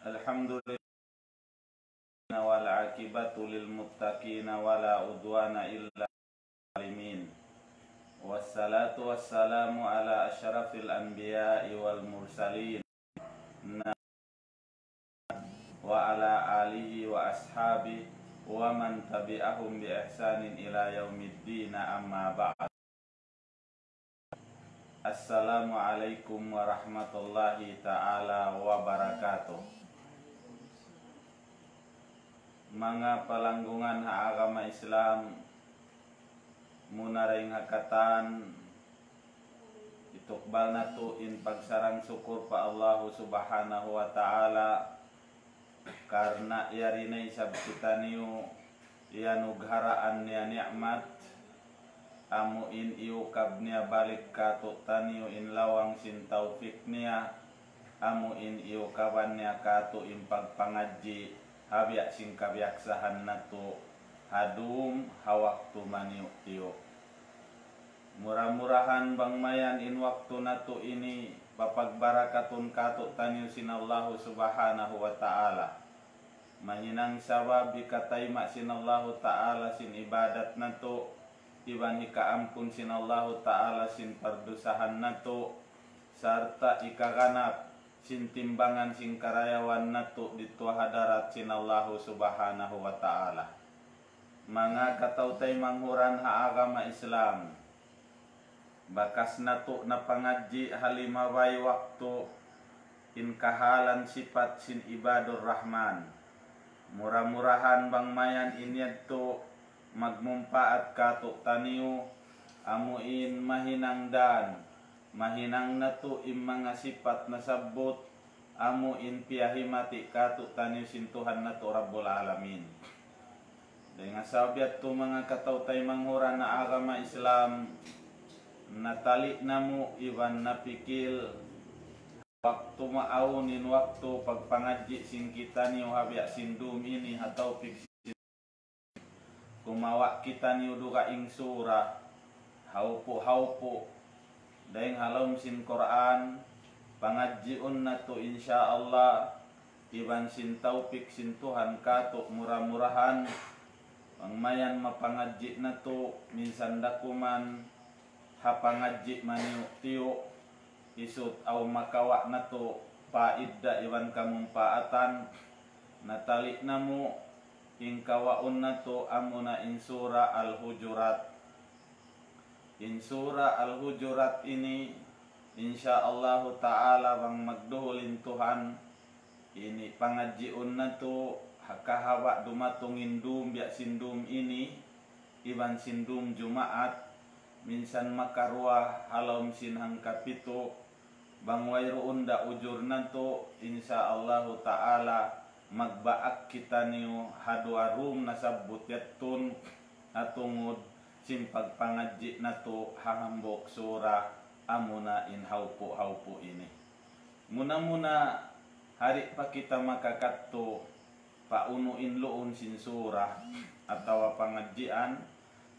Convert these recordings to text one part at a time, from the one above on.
Alhamdulillah wal aqibatu lil muttaqin wala udwana illa zalimin. Wassalatu wassalamu ala asyrafil anbiya'i wal mursalin wa ala alihi wa ashabihi wa man tabi'ahum bi ihsanin ila yaumiddin, amma ba'd. Assalamualaikum warahmatullahi ta'ala wabarakatuh. Mga palanggungan agama Islam, munaring hakatan itukbal nato in pagsarang syukur pa Allah subhanahu wa ta'ala karena yarinay sab kita niyo iyanugharaan niya ni'mat amuin iukab niya balik kato taniyo in lawang sin taufik niya amuin iukaban niya kato in pagpangadji habyak sing kabyaksahan nato hadum hawaktu maniuk tiyo. Murah-murahan bangmayan in waktu nato ini papagbarakatun kato taniyo sinallahu subhanahu wa ta'ala. Maninang sawabi katayma sinallahu ta'ala sin ibadat nato iban ikaampun sinallahu ta'ala sin pardusahan nato sarta ikaganap sin timbangan sin karayawan nato dito hadarat sinallahu subhanahu wa ta'ala. Mga katautay manghuran agama Islam, bakas nato na pangadji halimaway waktu in kahalan sifat sin ibadur rahman. Murah-murahan bangmayan inyadto magmumpaat kato taniyo amuin mahinang dan mahinang nato in mga sifat na sabot amuin piyahimati kato taniyo sin Tuhan nato Rabbul Alamin. Dengan sabiat to mga katautay manghuran na agama Islam, natali namu iban napikil waktu maaunin waktu pagpangadji sin kita niyo habyak sindum ini atau fiksin kumawa kita niyo duka ing surah haupu daing halom sin Quran pangadjiun nato insyaallah iban sin taufik sin Tuhan kato murah-murahan pangmayan mapangadji nato minsan dakuman hapangadji maniuk tiyo isut au makawa nato paidda iwan kamumpaatan natali namu ing kawaun nato amuna in surah Al-Hujurat. In surah Al-Hujurat ini insyaallah ta'ala bang magduhulin Tuhan ini pangadjiun nato hakahawa dumatungin dum biak sindum ini iban sindum Jumaat minsan makarwa halom sin hangkapito bang wayruun da ujur nato insyaallah ta'ala magbaak kita niyo hadwarum nasabut yattun atungod sin pagpangadji nato hahambok surah amuna in haupu ini. Muna hari pa kita makakatto paunuin luun sin surah atau pangadjian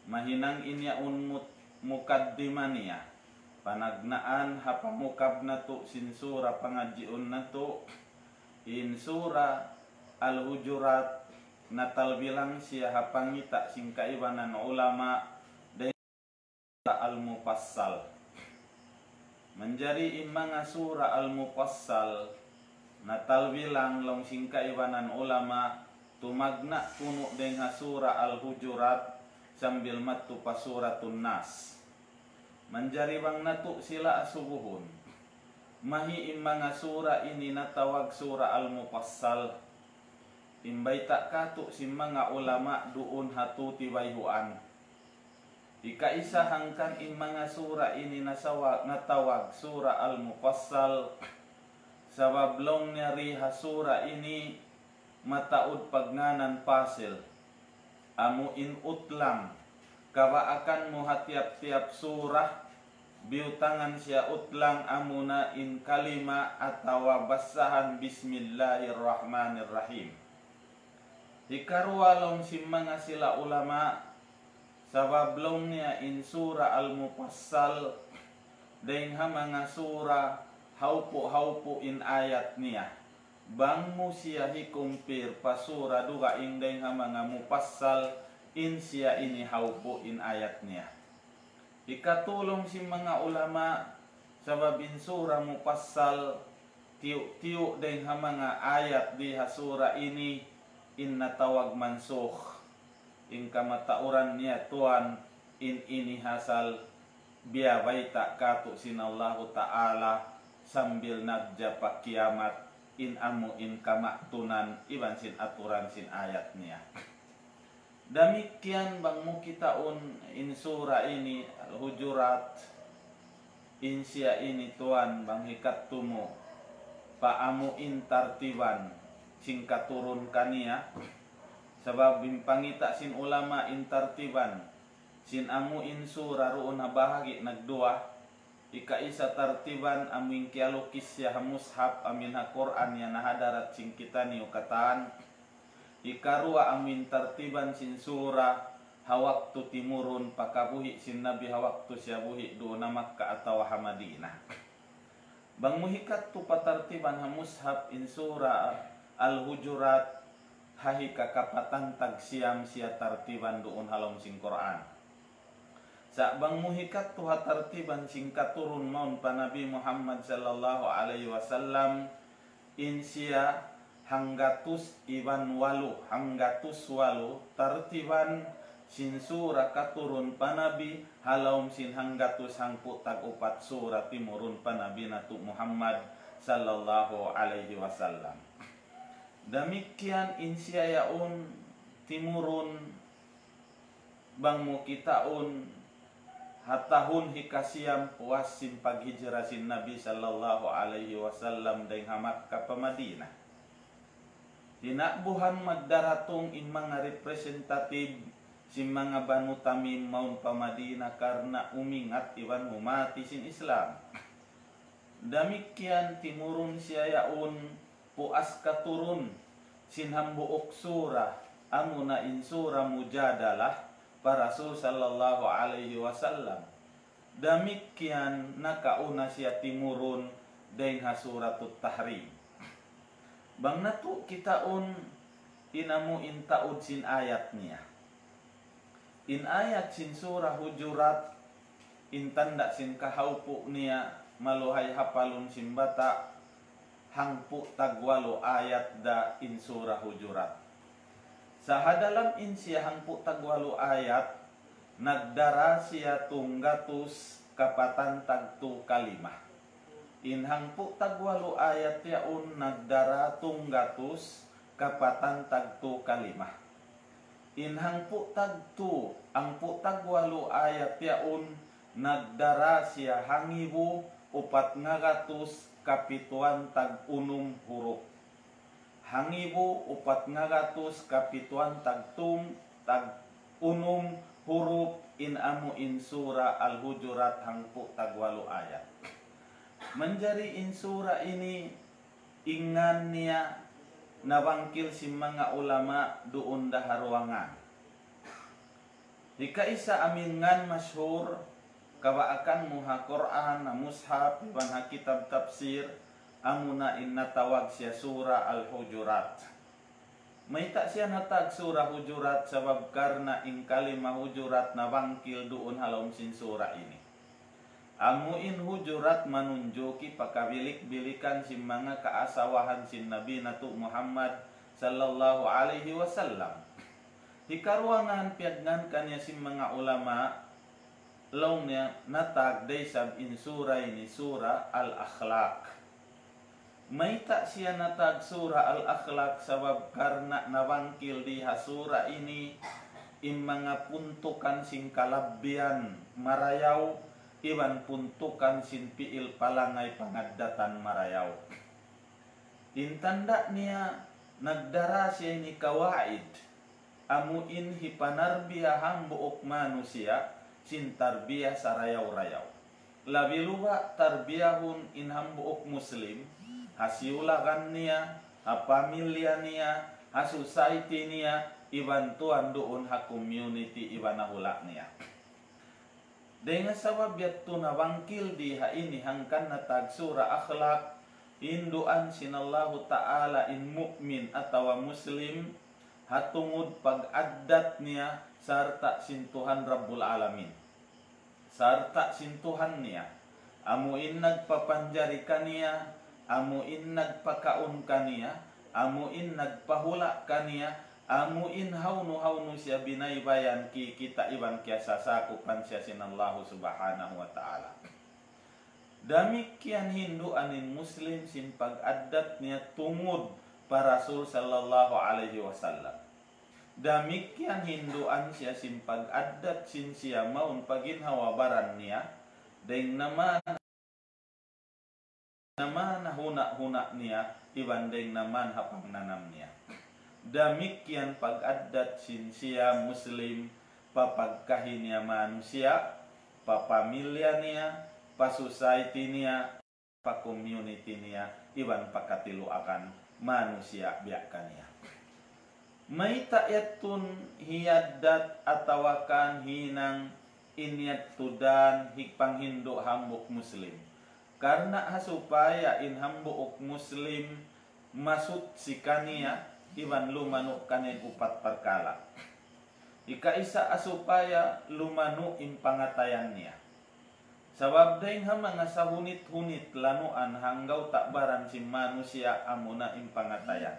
mahinang inyaun mukaddimania panagnaan hapamukab nato sin surah pangadjiun nato in surah Al-Hujurat natal bilang siya hapangita sing kaibanan ulama dan Al-Mufassal menjadi imanga surah Al-Mufassal natal bilang long sing kaibanan ulama tumagna kuno dengan surah Al-Hujurat sambil matu pasuratun Nas menjadi bang nato sila asubuhun mahi imanga surah ini natawag surah Al-Mufassal imbay tak kato si mga ulama duun hatuti bayhuan ikaisa hangkan imanga surah ini natawag surah Al-Mufassal sabablong nyari hasura ini mataud pagnanan pasil amuin utlang kabaakan mo hatiap-tiap surah biutangan siya utlang amuna in kalima atawa basahan bismillahirrahmanirrahim. Ikarwalong si mga sila ulama sabablong niya in surah Al-Mufassal daing mga surah haupu in ayat niya bang musiahi kumpir pasura duga ingdeng hamanga mupassal insia ini haupu in ayatnya. Ikatulong si mga ulama sababin sura mupassal tiu deng hamanga ayat di hasura ini inna tawag mansukh in kamatauran niya tuan in ini hasal biya baita katu sinallahu ta'ala sambil nagja kiamat in amu in kamaktunan iban sin aturan sin ayatnya. Demikian bang mukitaun in surah ini Al-Hujurat insia ini tuan bang hikat tumu paamu in tartiban singkat turun kania sebab bimpangita sin ulama in tartiban sin amu in surah ruun bahagi nagdua ika isa tartiban amin kialukis ya mushaf amin ha Quran ya nahadarat sing kita ni ukataan ika rua amin tartiban sin surah hawaktu timurun pakabuhi sin nabi hawaktu siabuhi doona Makkah atau Madinah. Bang muhikat tu patartiban ha mushaf in surah Al-Hujurat hahika kapatan tagsiam sia tartiban doon halom sing Quran. Sa bang muhikat tuha tartiban singkat turun maun pa Nabi Muhammad sallallahu alaihi wasallam insia hanggatus iban walu hanggatus walu tartiban sin surah katurun pa Nabi halaum sin hanggatus hangpu tag upat surah timurun pa Nabi natu Muhammad sallallahu alaihi wasallam. Demikian insia yaun timurun bang mukitaun hatahun hikasiam puasin paghijrasin Nabi sallallahu alaihi wasallam deng Makkah pa Madinah. Tinakbuhan magdaratung in mga representative si mga Banu Tamim maun pa Madinah karena umingat iban humati sin Islam. Demikian timurun siya yaun puas katurun sin hambuok surah amuna in surah Mujadalah para Rasul sallallahu alaihi wasallam. Demikian nakauna siya timurun deng hasuratut tahrim. Bang natu kitaun inamu intaud sin ayatnya. In ayat sin surah Hujurat intanda sin kahaupu niya maluhay hapalun sin bata hangpu tagwalo ayat da in surah Hujurat. Sahadalam insya hangpu tagwalu ayat nagdara siya tunggatus kapatan tagtu kalimah. In hangpu tagwalu ayat yaun nagdara tunggatus kapatan tagtu kalimah. In hangpu tagtu angpu tagwalu ayat yaun nagdara siya hangibu upat ngagatus kapituan tag unum huruf. Hangibu upat ngagatus kapituan tagtum tag unum huruf in amu in surah Al-Hujurat hangpu tagwalu ayat. Menjadi in surah ini ingan niya nabangkil si mga ulama doon daharuangan. Jika isa amingan masyhur kawaakan muha Quran na mushaf iban ha kitab tafsir amuna inna tawag siya surah Al-Hujurat. May ta siya natag surah Hujurat sabab karna in kalima Hujurat na bangkil doon halom sin surah ini. Amuin Hujurat manunjuki pakabilik-bilikan si mga kaasawahan sin Nabi natu Muhammad sallallahu alaihi wasallam. Hikaruangan piagnan kanya si mga ulama law niya natag daysab in surah ini surah Al-Akhlaq. May ta siya natag surah Al-Akhlaq sabab karna nabangkil di hasura ini in mga puntukan sin kalabbian marayaw iban puntukan sin piil palangay pangaddatan marayaw. Intanda niya nagdara siya ni kawaid amuin hipanarbiyahang buok manusia sin tarbiyah sarayaw-rayaw. Labi luba tarbiyahun inham buok muslim hasiulagan niya, pamilya niya, society niya, ibantuan doon ha community ibanahula niya. Dengan sabab yatto na bangkil di ha ini hangkan natag surah akhlak induan sinallahu ta'ala in mukmin atau muslim hatungud pag-addat niya sarta sintuhan Rabbul Alamin, sarta sintuhan niya amuin nagpapanjari kaniya, amuin nagpakaun kaniya, amuin nagpahula kaniya, amuin hawnu siya binaybayan ki kita iban kya sasakupan siya sinallahu subhanahu wa ta'ala. Damikian Hindu anin muslim sin pag-addat niya tungod para Rasul sallallahu alaihi wasallam. Damikian Hinduan siya sin pag-addat sin siya maun paginhawabaran niya deng naman huna niya ibandeng naman hapang nanam niya. Damikian pag-addat sin siya muslim papagkahi niya manusia, papamilya niya, pa-society niya, pa-community niya, iban pakatiluakan manusia biakan niya. May taetun hiyaddat atawakan hinang inyat tudan hikpang Hindu hambuk muslim. Karena supaya in hambuk muslim masut si kaniya iban lumanuk kanin upat perkala. Ika isa supaya lumanu in pangatayan niya. Sabab daing mga sahunit-hunit lanuan hanggaw takbaran si manusia amuna in pangatayan.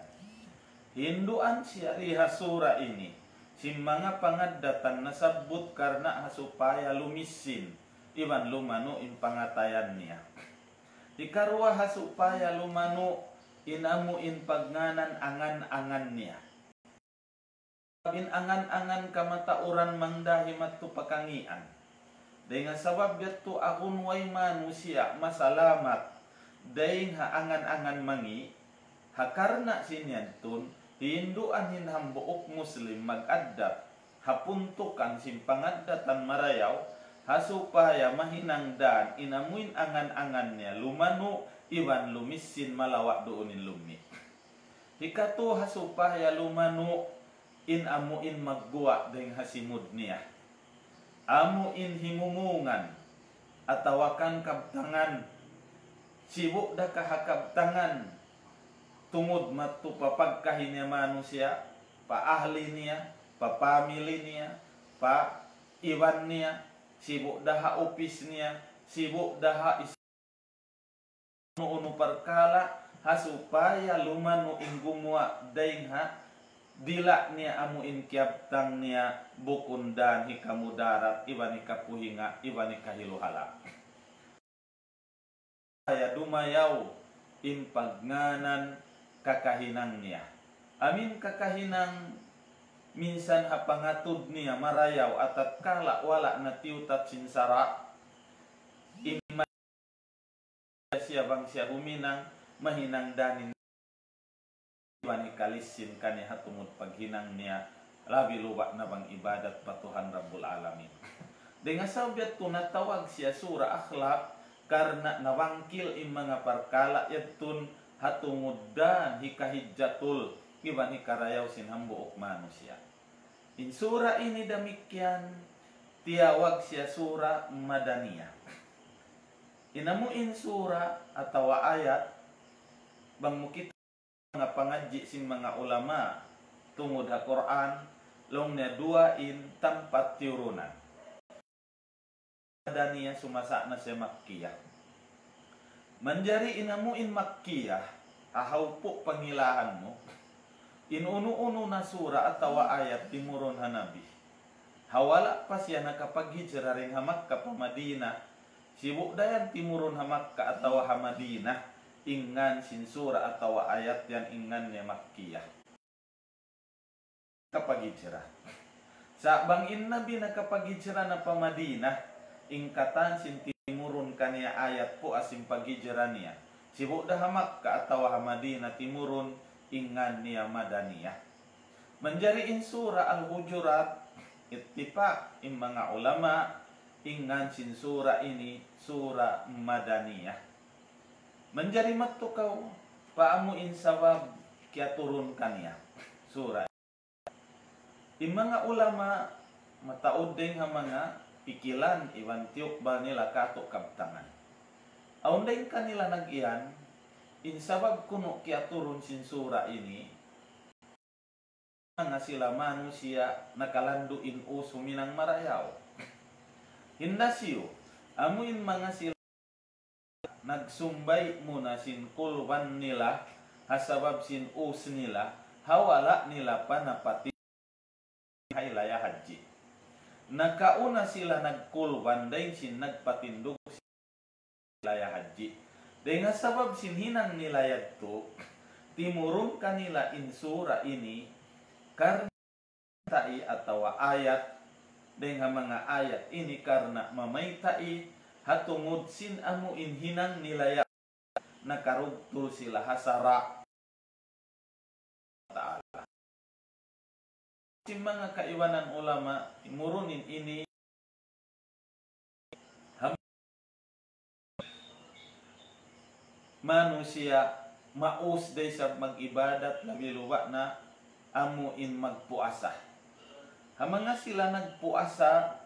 Hinduan siya rihasura ini si mga pangaddatan nasabut karena supaya lumisin iban lumanu in pangatayan niya. Ikarwa supaya lumanu inamuin pagnganan angan-angan niya. In angan-angan kamatauran mangdahi matu pakangian. Dengan sabab yatu akun way manusia masalamat daing ha angan-angan mangi hakarna sinyantun Hinduan hinhambuok muslim mag-addat hapuntukan simpangaddatan marayaw hasupaya mahinangdan inamuin angan-angan niya lumanu iban lumisin malawak doonin lumi. Hikatu hasupaya lumanu inamuin magguwa deng hasimud niya. Amuin himumungan atawakan kabtangan sibuk da kahakabtangan tungod matu papagkahi niya manusia, pa-ahli niya, pa-pamili niya, pa-iwan niya, sibuk daha upis niya, sibuk daha unu perkala hasupaya lumanu inggumwa daing ha dila niya amuin kiabtang niya bukundan hikamu darat iban ikapuhinga iban ikahiluhala.Aya dumayaw impagnanan kakahinang niya. Amin kakahinang minsan hapangatud niya marayaw atat kala wala na tiutat sinsara ima siya bang siya huminang mahinang danin iban ikalisin kaniya hatungod paghinang niya labi luwa na bang ibadat patuhan Rabbul Alamin. Dengan sabiat tu natawag siya sura akhlak karena nawangkil im mga parkala yatun hatungod dan hikahidjatul iban hikarayaw sinhambuok manusia. In sura ini demikian tiawag siya sura Madaniyah. Inamuin sura atau ayat bang mukit mga pangaji sin mga ulama tungod ha Quran longnya dua in tempat tiurunan. Madaniyah sumasa na siya Makkiyah. Menjadi inamuin Makkiyah ahaw po pangilahan mo inunu-unu na sura atau ayat timurun hanabi hawala pa siya nakapaghijra ring hamakka pa Madinah sibuk dayan timurun hamakka atau hamadinah ingan sin sura atau ayat yang ingan niya Makkiyah kapaghijra sa bangin nabi nakapaghijra na pa Madinah ingkatan sin timurun kaniya ayat po asim paghijra niya sibuk dah Makkah atau Madinah timurun ingan niya Madaniyah. Menjadi in surah Al-Hujurat ittifaq in mga ulama ingan sin surah ini surah Madaniyah. Menjadi matukaw paamu in sabab kya turun kaniya surah. In mga ulama mataud ding ha mga pikilan iwan tiuk ba nila kato kabtangan. Aunday kanila nag-iyan insabab kuno kia turun sinsura ini mga sila manusia nakalanduin o suminang marayaw. Hindasiyo, amuin mga sila nagsumbay muna sin kulwan nila hasabab sin us nila hawala nila panapati haylaya haji. Nakauna sila nagkulwan dahil sin nagpatindog laya haji. Dengan sabab sinhinang nilayad to, timurun kanila insura ini karena tai atau ayat dengan mga ayat ini karena mamaitai hatungud sin amu inhinang nilayad nakarugtul sila hasara ta'ala. Si mga kaiwanan ulama timurunin ini manusia maus day sa mag-ibadat labi luwa na amuin magpuasa. Hamanga sila nagpuasa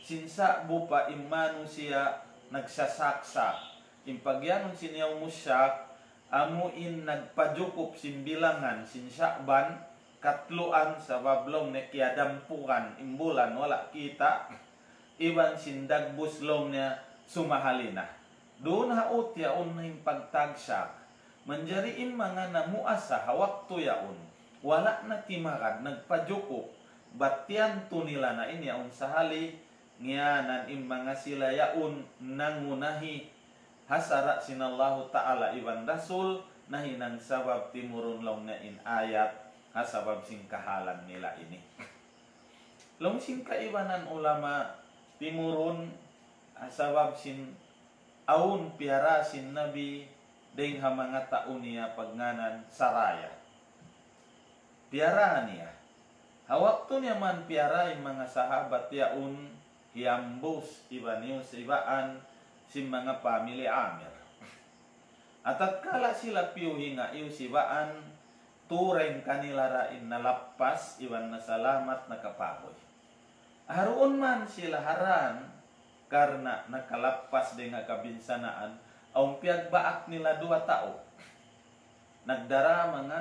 sinsa bupa im manusia nagsasaksa. Impagyanon sinyaw musyak amuin nagpajukup simbilangan sin Syakban katluan sa bablong ne kiadampukan imbulan wala kita iban sin dagbuslong niya sumahalina. Doon haot yaon na yung pagtagsak. Manjariin mga namuasa waktu yaon. Wala na timakan, nagpajuko. Batyan to nila na in yaon sahali. Ngayanan in mga sila yaon nangunahi. Hasara sinallahu ta'ala iwan rasul. Nahinang sabab timurun long na in ayat. Hasabab sing kahalan nila ini. Long sing kaiwanan ulama timurun. Hasabab sin aun piara sin Nabi deng mga taon niya pagnganan saraya. Piara niya. Hawak to niya man piara yung mga sahabat yaun hiambus iba niyo sa ibaan si mga pamilya Amir. At kala sila piyuhi nga iyo si ibaan tureng kanila rain nalapas iwan na salamat na kapakoy. Haroon man sila haran karena nakalapas dengan kabinsanaan ang piyagbaak nila 2 tao nagdara mga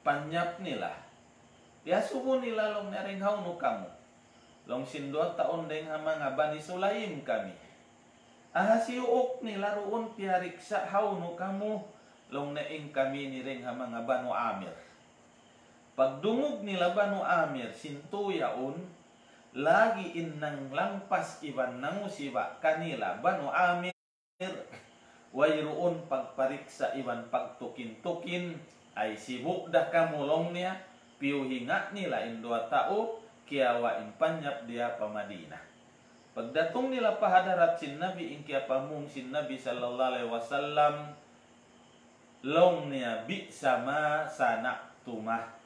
panyap nila yasubo nila long naring hawno kamo long sin 2 taon dengan mga Bani Sulaim kami ahasiuok nila roon piyariksa hawno kamo long naing kami ni ring mga Banu Amir pagdungog nila Banu Amir sintuyaon lagi innang langpas iban nangusiba kanila Banu Amir wayroon pagpariksa iban pagtukin-tukin ay sibuk dah kamulong niya piyuhinga nila in 2 tao kiawa in panyap dia pa Madina. Pagdatong nila pahadarat sin Nabi in kia pamung sin Nabi sallallahu alaihi wasallam long niya bi sama sanak tumah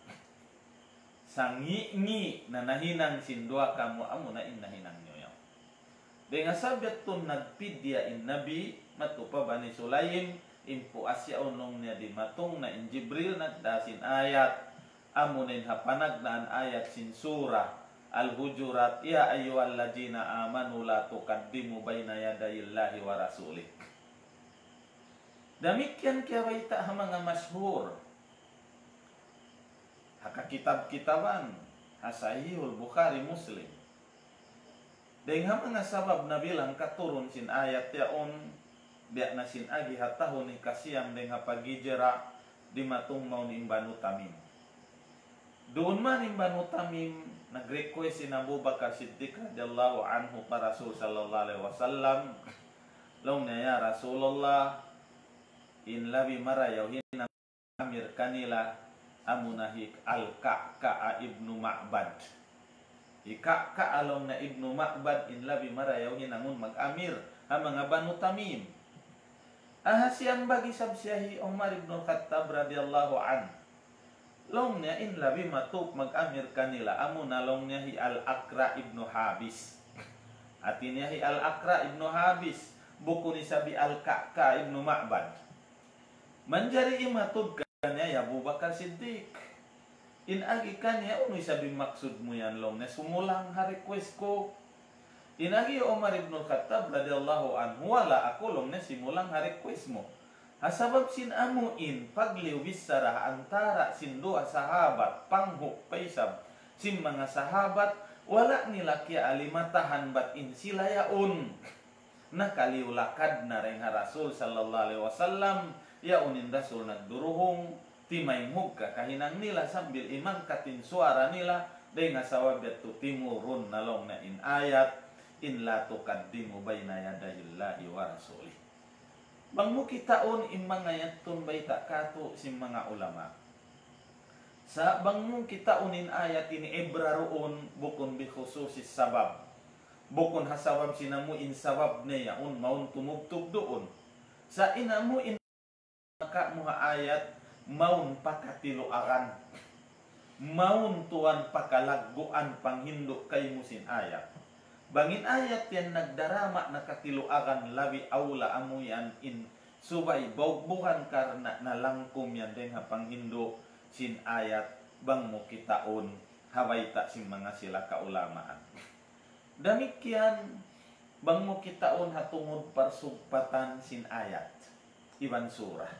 sangi-ngi na nahinang sindua kamu amo na inahinang nyo yaw. Dengan sabiat tun nagpidya in Nabi matupa Bani Sulaim impu asya unong niya di matung na in Jibril nagdasin ayat amo na hapanag na ayat sin surah Al-Hujurat ya ayyuhalladzina amanu la tuqaddimu baina yadayillahi wa rasulih. Demikian kaya waita mga masyhur haka kitab-kitaban Sahihul Bukhari Muslim dengan mga sabab na bilang katurun sin ayat yaon biak na sin agi hatahon ni kasiyam dengan pagijera di matung mau ni Banu Tamim doon man ni Banu Tamim nag-request sin Abu Bakar Siddiq radhiyallahu anhu para Rasul sallallahu alaihi wasallam long ya Rasulullah in labi marayaw hinam amir kanila amunahik al-Ka'ka ibnu Ma'bad. Ika'ka along na ibnu Ma'bad in labi marayaw hinangun mag-amir ang mga Banu Tamim. Ahasiyang bagi sabsiyahi Umar ibn Khattab radhiyallahu an. Long niya in labi matuk mag-amir kanila amuna long niya hi al-Aqra ibnu Habis. Atin niya hi al-Aqra ibnu Habis buku ni sabi al-Ka'ka ibnu Ma'bad. Manjari imatud kanya ya Abu Bakar Siddiq. In agi kanya uno sabi maksud mo yan long na sumulang ha request ko. Inagi Umar ibn Khattab radhiyallahu anhu wala aku long na simulang request mo. Hasabab sin amuin pagliw bisara antara sin dua sahabat panghuk paisab sin mga sahabat wala nila kya alimatahan bat in sila yaun. Nakaliw lakad na rin ha Rasul sallallahu alaihi wasallam yaunin Rasul nagduruhong timay mugka kahinang nila sambil imang katin suara nila day nga sawabet tu timurun nalong na in ayat in la tuqaddimu bayna yadayillahi wa rasulih. Bang mo kitaon in mga yatun bayta kato si mga ulama. Sa bang mo kitaonin ayat ini ebraroon bukon bi khususis sabab. Bukon hasabab sinamuin sabab niya un maun tumugtog doon. Sa inamuin maka mga ayat maun pakatiloaran. Maun tuan pakalagguan panghindo kay musin ayat. Bangin ayat yan nagdarama nakatiluagan labi aula amuyan in subay bawbuhan karna nalangkum yan din hapang hindo sin ayat bang mo kitaon hawayta sin mga sila kaulamaan. Damikian bang mo kitaon hatungod parsugpatan sin ayat iban surah.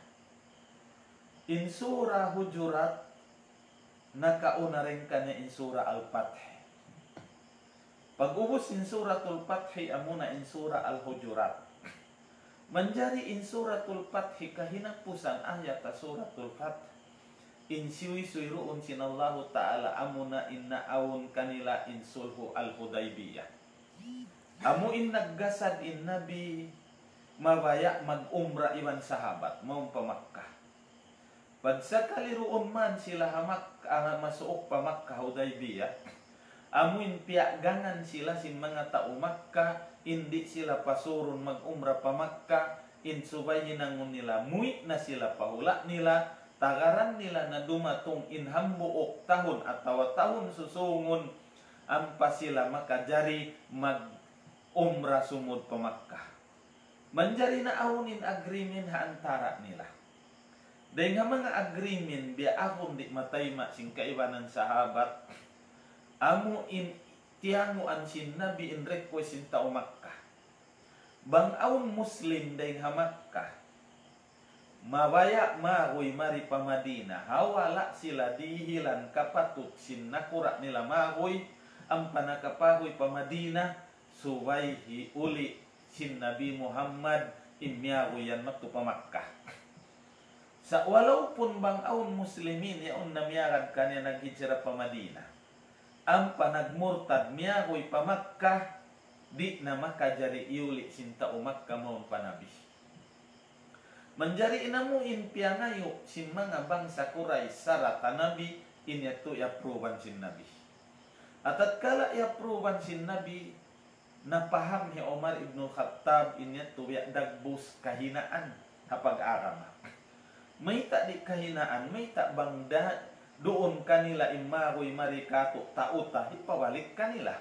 In surah Hujurat nakauna rin kanya in surah Al-Fath. Pag-ubos in suratul Fathi amuna in surah Al-Hujurat. Manjari in suratul Fathi kahinapusan ayat ta suratul Fath. In siwi-siwiruun sinallahu ta'ala amuna inna awun kanila in sulhu Al-Hudaybiyah. Amu in naggasad in Nabi mabaya mag-umra iwan sahabat maung pa Makkah. Pagsa kaliruun man sila masuok pa Makkah Hudaybiyah. Amuin piagangan sila sin mga tao Makkah, hindi sila pasurun mag-umra pa Makkah, insubay hinangon nila, muwi na sila pahula nila, tagaran nila na dumatong inhambuok tahon at tahon susungon, ampa sila makajari mag-umra sumod pa Makkah. Manjari na awunin agreement ha antara nila. Dahil nga mga agreement, biya akong di matayma sing kaibanan sahabat, amu in tianguan sin Nabi in request sin tao Makkah. Bang aun Muslim day ha Makkah. Mabaya mahoy mari pa Madina. Hawala sila dihilan kapatut sin nakura nila mahoy ang panakapahoy pa Madina suwayhi uli sin Nabi Muhammad imyahoy yan makto pa Makkah. Sa walaupun bang aun Muslimin yaon namiyarad kanya naghijra pa Madina. Ang panagmurtad miyahoy pa Makkah, di na makajari iuli sinta o Makkah maun panabi. Manjari inamuin piangayo sin mga bangsa kuray sarata nabi, inyato iaproban sin nabi. At kala iaproban sin nabi, napaham ni Umar ibn Khattab inyato dagbus kahinaan hapag-arama. May ta di kahinaan, may ta bangda doon kanila imagoy marikato tauta ipabalik kanila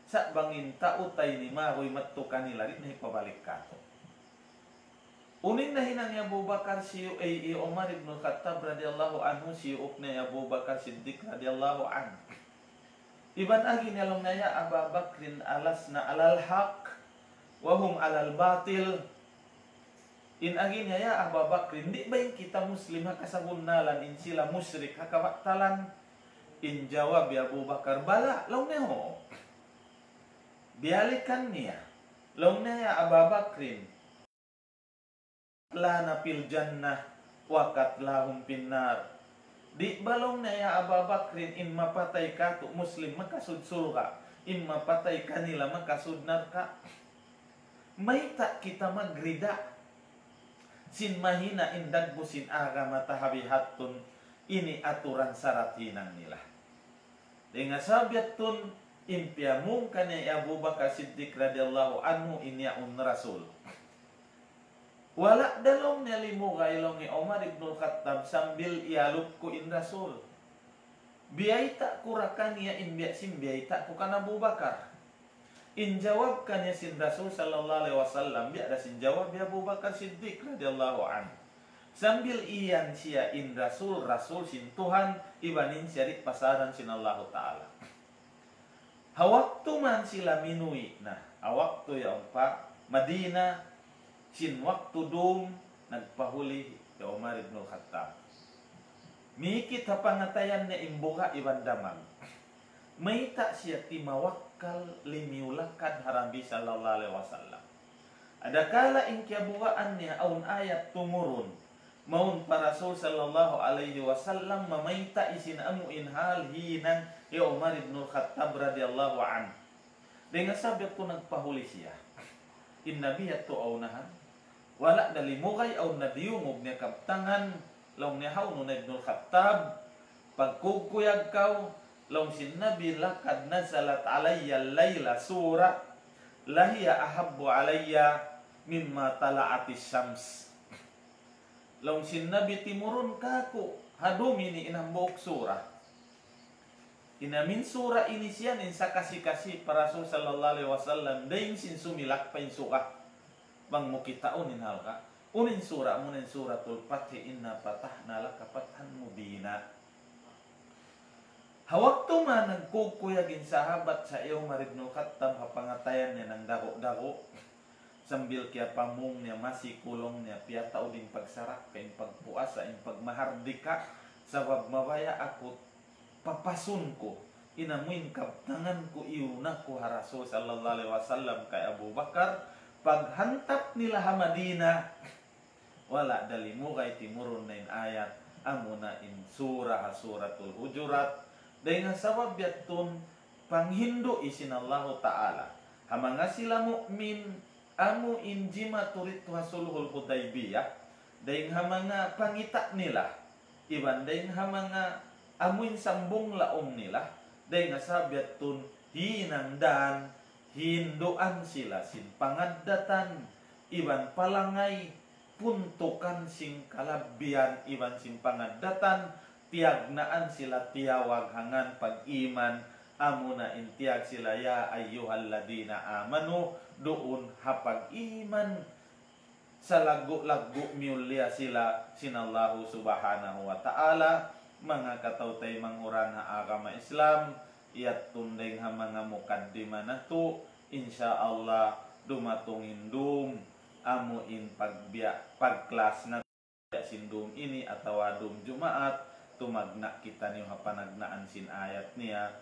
sa bangin tautay ni magoy matto kanila rin ipabalik kato. Unin na hinang Abu Bakar si Umar ibn Khattab radhiyallahu anhu si ukne Abu Bakar Siddiq radhiyallahu anhu. Iban agi nilong naya Abu Bakrin alas na alal haq wahum alal batil. In agin ya Abu Bakr, hindi ba yung kita Muslim hakasabunalan in sila musyrik hakawaktalan? In jawab ya Abu Bakar, bala, law neho. Bialikan niya. Law neya Abu Bakrin. Lana pil jannah, wakat lahum pinnar. Di balong neya Abu Bakrin in mapatay ka to Muslim makasudsul ka. In mapatay kanila makasudnar ka. May ta kita magrida. Sin mahina indag busin aga matahabihatun ini aturan syarat hinang nila. Dengan sabiatun impiamum kanya Abu Bakar Siddiq radhiyallahu anhu inyaun rasul. Wala dalong nalimu gailong ni Umar ibn Khattab sambil ialuk ku in rasul. Biyaita kurakan ya imbiya simbiyaita ku kan Abu Bakar. In jawab kanya sin Rasul sallallahu alaihi wasallam bi ada sin jawab ya Abu Bakar Siddiq radhiyallahu anhu. Sambil iyan siya in Rasul sin Tuhan ibanin siya pasaran sin Allah taala. Hawaktu man sila minui nah awaktu ya umpa Madinah sin waktu dum nagpahuli ya Umar ibn Khattab. Mikit hapangatayan na imbuka iban damag. May ta siya timawakkal limiulakad harambi sallallahu alaihi wasallam. Adakala inkiabukaan niya aun ayat tumurun maun para Rasul sallallahu alaihi wasallam mamaita isin amuin hal hinang ya Umar ibn Khattab radhiyallahu an. Dengan sabit ko nagpahuli siya. Inna biya to aunahan wala dalimugay aun nadiyumog niya kaptangan long niya haunun ibn Khattab pagkukuyag kaw long sinabi lakad nazalat alayya layla surah lahiya ahabbu alayya mimma tala'atis syams. Long sinabi timurun kako hadumi ni inambok surah. Inamin surah ini siyan insa kasi-kasi para Rasul sallallahu alaihi wasallam daing sin sumilak pa insuka bang mukitaon inhalka unin surah munin suratul Fath inna patahna laka fathan mubina. Hawak to man nagkukuyagin sahabat sa iyo Umar ibn Khattab hapangatayan niya ng dago-dago sambil kaya pamung niya masikulong niya piyatao din pagsarak kayong pagpuasa yung pagmahardika sabab mabaya ako papasun ko inamuin kaptangan ko iuna ko ha Rasul sallallahu alaihi wasallam kay Abu Bakar paghantap nila ha Madina wala dalimu kay timurun na in ayat amuna in surah suratul Hujurat dahil nga sabab yatun panghindo isin Allah Ta'ala hamanga sila mu'min amu injima turit hasulhul Hudaybiyah dahil hamanga pangita nila iban dahil hamanga amuin sambung laom nila dahil nga sabab yatun hinangdan hindoan sila sin pangadatan iban palangay puntukan sing kalabian iban sing pangadatan tiagnaan sila tiawag hangan pag-iman amuna intiag sila ya ayyuhalladina amanu doon hapag iman sa lagu-lagu miulya sila sinallahu subhanahu wa ta'ala mga katawtay manguran ha agama Islam iyat tundeng ha mga mukaddima na to insyaallah dumatungin dum amuin pagklas na sindum ini atau dum Jumaat tumagna kita niyo hapanagnaan sin ayat niya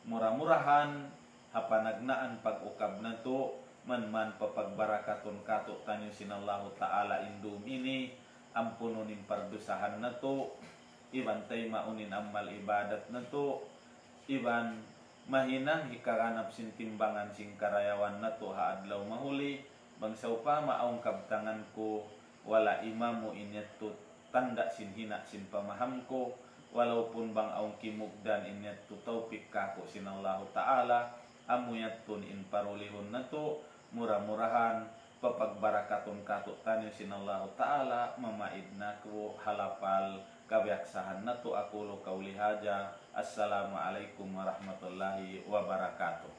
murah-murahan hapanagnaan pag-ukab na to man papagbarakaton kato tanyo sinallahu ta'ala indum ini ampununin pardusahan na to iban tay maunin amal ibadat na to iban mahinang hikaranap sin timbangan sin karayawan na to haadlaw mahuli bangsa pa maong kabtangan ko wala imamu inyat to tanda sin hina sin pamaham ko walaupun bang aong kimugdan inyat to taupik kako sinallahu ta'ala amuyat tun in parulihon na to murah-murahan papagbarakaton kato tanyo sinallahu ta'ala mamaid na ko halapal kabiaksahan na to akulo kauli haja assalamualaikum warahmatullahi wabarakatuh.